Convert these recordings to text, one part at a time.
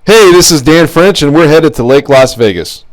Hey, this is Dan French, and we're headed to Lake Las Vegas.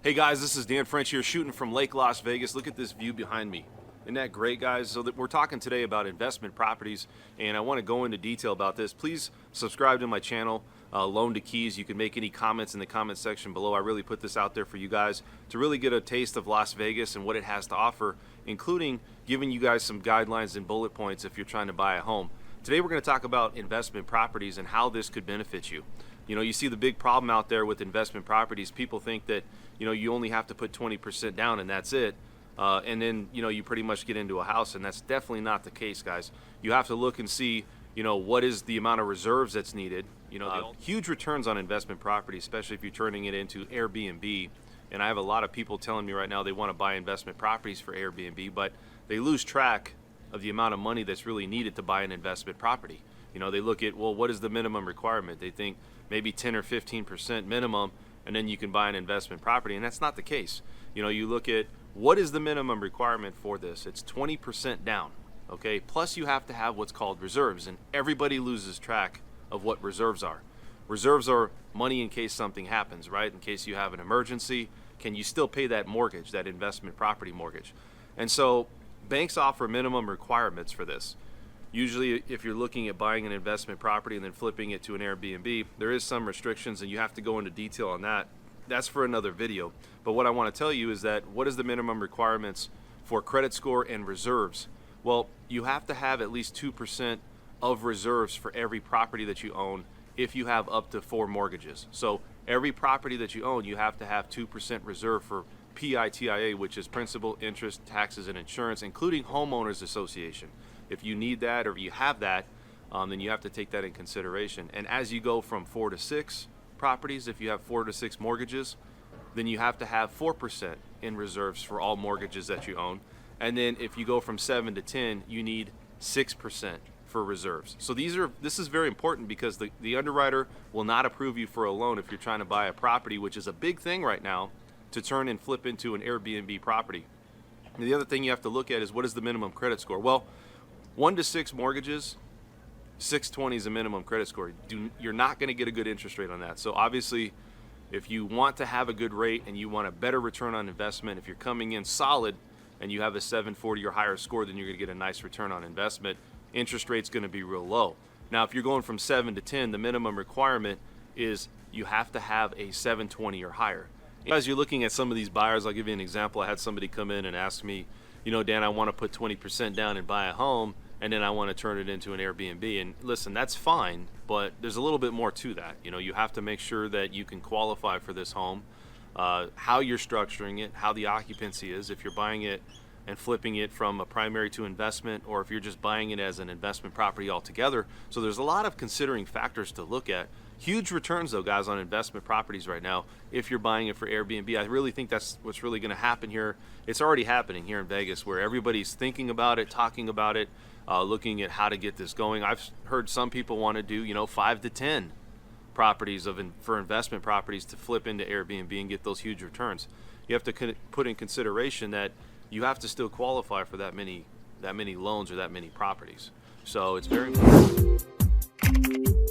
Hey guys, this is Dan French here shooting from Lake Las Vegas. Look at this view behind me. Isn't that great, guys? So we're talking today about investment properties, and I want to go into detail about this. Please subscribe to my channel, Loan to Keys. You can make any comments in the comment section below. I really put this out there for you guys to really get a taste of Las Vegas and what it has to offer, including giving you guys some guidelines and bullet points if you're trying to buy a home. Today we're going to talk about investment properties and how this could benefit you. You know, you see the big problem out there with investment properties. People think that, you know, you only have to put 20% down and that's it. And then, you know, you pretty much get into a house, and that's definitely not the case, guys. You have to look and see, you know, what is the amount of reserves that's needed. You know, huge returns on investment property, especially if you're turning it into Airbnb. And I have a lot of people telling me right now they want to buy investment properties for Airbnb, but they lose track of the amount of money that's really needed to buy an investment property. You know, they look at, well, what is the minimum requirement? They think maybe 10 or 15% minimum, and then you can buy an investment property, and that's not the case. You know, you look at what is the minimum requirement for this? It's 20% down, okay? Plus you have to have what's called reserves, and everybody loses track of what reserves are. Reserves are money in case something happens, right? In case you have an emergency, can you still pay that mortgage, that investment property mortgage? And so banks offer minimum requirements for this. Usually if you're looking at buying an investment property and then flipping it to an Airbnb, there is some restrictions, and you have to go into detail on that. That's for another video. But what I want to tell you is that what is the minimum requirements for credit score and reserves? Well, you have to have at least 2% of reserves for every property that you own if you have up to 4 mortgages. So every property that you own, you have to have 2% reserve for PITIA, which is principal, interest, taxes, and insurance, including homeowners association. If you need that or if you have that, then you have to take that in consideration. And as you go from 4 to 6 properties, if you have 4 to 6 mortgages, then you have to have 4% in reserves for all mortgages that you own. And then if you go from 7 to 10, you need 6% for reserves. So this is very important, because the underwriter will not approve you for a loan if you're trying to buy a property, which is a big thing right now, to turn and flip into an Airbnb property. And the other thing you have to look at is, what is the minimum credit score? Well, 1 to 6 mortgages, 620 is a minimum credit score. You're not going to get a good interest rate on that. So obviously, if you want to have a good rate and you want a better return on investment, if you're coming in solid and you have a 740 or higher score, then you're going to get a nice return on investment. Interest rate's going to be real low. Now, if you're going from 7 to 10, the minimum requirement is you have to have a 720 or higher. As you're looking at some of these buyers, I'll give you an example. I had somebody come in and ask me, you know, Dan, I want to put 20% down and buy a home, and then I want to turn it into an Airbnb. And listen, that's fine, but there's a little bit more to that. You know, you have to make sure that you can qualify for this home, how you're structuring it, how the occupancy is, if you're buying it and flipping it from a primary to investment, or if you're just buying it as an investment property altogether. So there's a lot of considering factors to look at. Huge returns, though, guys, on investment properties right now if you're buying it for Airbnb. I really think that's what's really going to happen here. It's already happening here in Vegas, where everybody's thinking about it, talking about it, looking at how to get this going. I've heard some people want to do, you know, 5 to 10 properties for investment properties to flip into Airbnb and get those huge returns. You have to put in consideration that you have to still qualify for that many loans or that many properties. So it's very important.